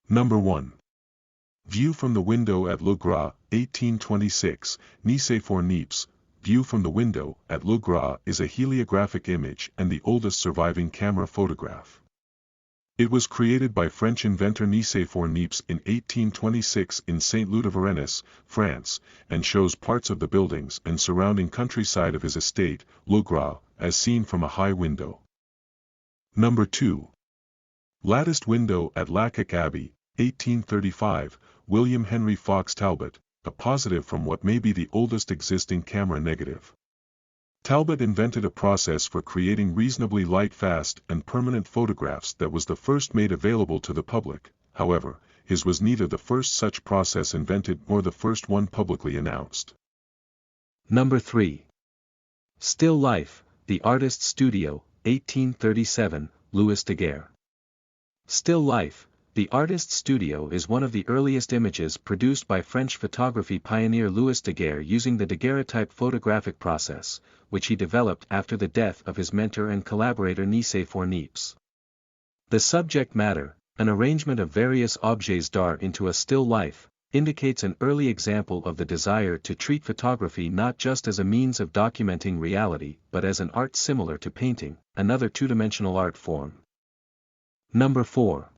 Number 1. View from the window at Gras, 1826, Nicéphore Niépce. View from the window at Gras is a heliographic image and the oldest surviving camera photograph. It was created by French inventor Nicéphore Niépce in 1826 in Saint-Lô-de-Varennes, France, and shows parts of the buildings and surrounding countryside of his estate, Gras, as seen from a high window. Number 2. Latticed window at Lacock Abbey, 1835, William Henry Fox Talbot, a positive from what may be the oldest existing camera negative. Talbot invented a process for creating reasonably light fast and permanent photographs that was the first made available to the public. However, his was neither the first such process invented nor the first one publicly announced. Number 3. Still Life, The Artist's Studio, 1837, Louis Daguerre. Still Life, The Artist's Studio is one of the earliest images produced by French photography pioneer Louis Daguerre using the daguerreotype photographic process, which he developed after the death of his mentor and collaborator Nicéphore Niépce. The subject matter, an arrangement of various objets d'art into a still life, indicates an early example of the desire to treat photography not just as a means of documenting reality but as an art similar to painting, another two-dimensional art form. Number 4.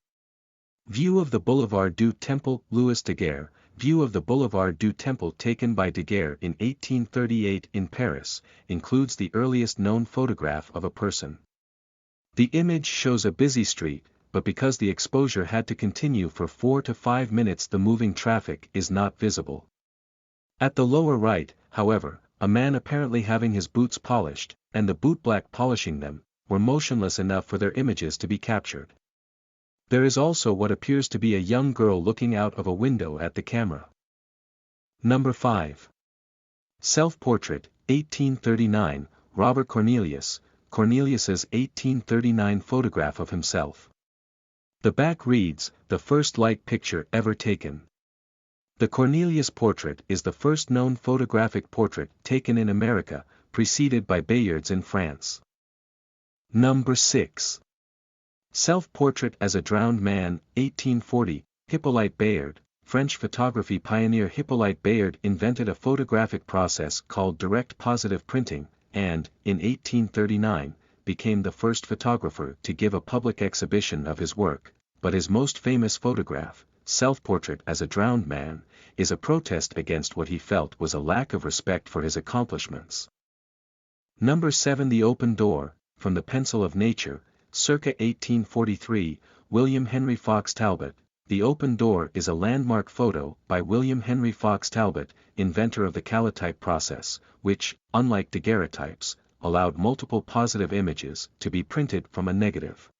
View of the Boulevard du Temple, Louis Daguerre. View of the Boulevard du Temple taken by Daguerre in 1838 in Paris, includes the earliest known photograph of a person. The image shows a busy street, but because the exposure had to continue for 4 to 5 minutes the moving traffic is not visible. At the lower right, however, a man apparently having his boots polished, and the bootblack polishing them, were motionless enough for their images to be captured. There is also what appears to be a young girl looking out of a window at the camera. Number 5. Self-Portrait, 1839, Robert Cornelius. Cornelius's 1839 photograph of himself. The back reads, "The first light picture ever taken." The Cornelius portrait is the first known photographic portrait taken in America, preceded by Bayard's in France. Number 6. Self-Portrait as a Drowned Man, 1840, Hippolyte Bayard. French photography pioneer Hippolyte Bayard invented a photographic process called direct positive printing, and, in 1839, became the first photographer to give a public exhibition of his work, but his most famous photograph, Self-Portrait as a Drowned Man, is a protest against what he felt was a lack of respect for his accomplishments. Number 7. The Open Door, from the Pencil of Nature, circa 1843, William Henry Fox Talbot. The Open Door is a landmark photo by William Henry Fox Talbot, inventor of the calotype process, which, unlike daguerreotypes, allowed multiple positive images to be printed from a negative.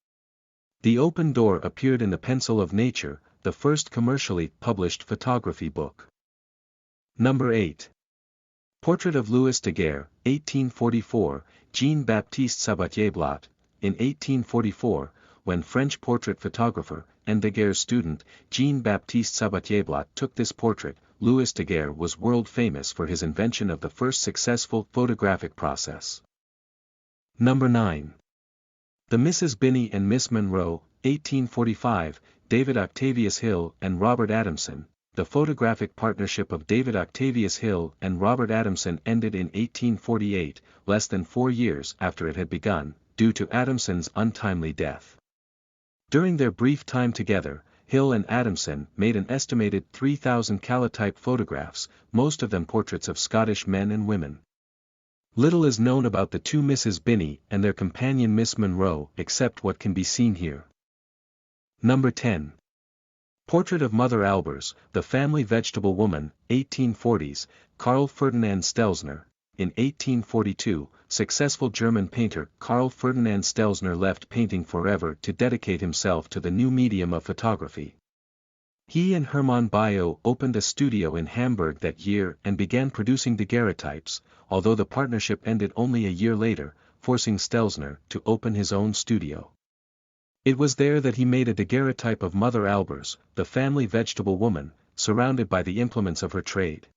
The Open Door appeared in the Pencil of Nature, the first commercially published photography book. Number 8. Portrait of Louis Daguerre, 1844, Jean-Baptiste Sabatier-Blot. In 1844, when French portrait photographer and Daguerre's student, Jean-Baptiste Sabatier-Blot took this portrait, Louis Daguerre was world famous for his invention of the first successful photographic process. Number 9. The Mrs. Binney and Miss Monroe, 1845, David Octavius Hill and Robert Adamson. The photographic partnership of David Octavius Hill and Robert Adamson ended in 1848, less than 4 years after it had begun, due to Adamson's untimely death. During their brief time together, Hill and Adamson made an estimated 3,000 calotype photographs, most of them portraits of Scottish men and women. Little is known about the two Mrs. Binney and their companion Miss Monroe except what can be seen here. Number 10. Portrait of Mother Albers, the Family Vegetable Woman, 1840s, Karl Ferdinand Stelzner. In 1842, successful German painter Karl Ferdinand Stelzner left painting forever to dedicate himself to the new medium of photography. He and Hermann Baillot opened a studio in Hamburg that year and began producing daguerreotypes, although the partnership ended only a year later, forcing Stelzner to open his own studio. It was there that he made a daguerreotype of Mother Albers, the family vegetable woman, surrounded by the implements of her trade.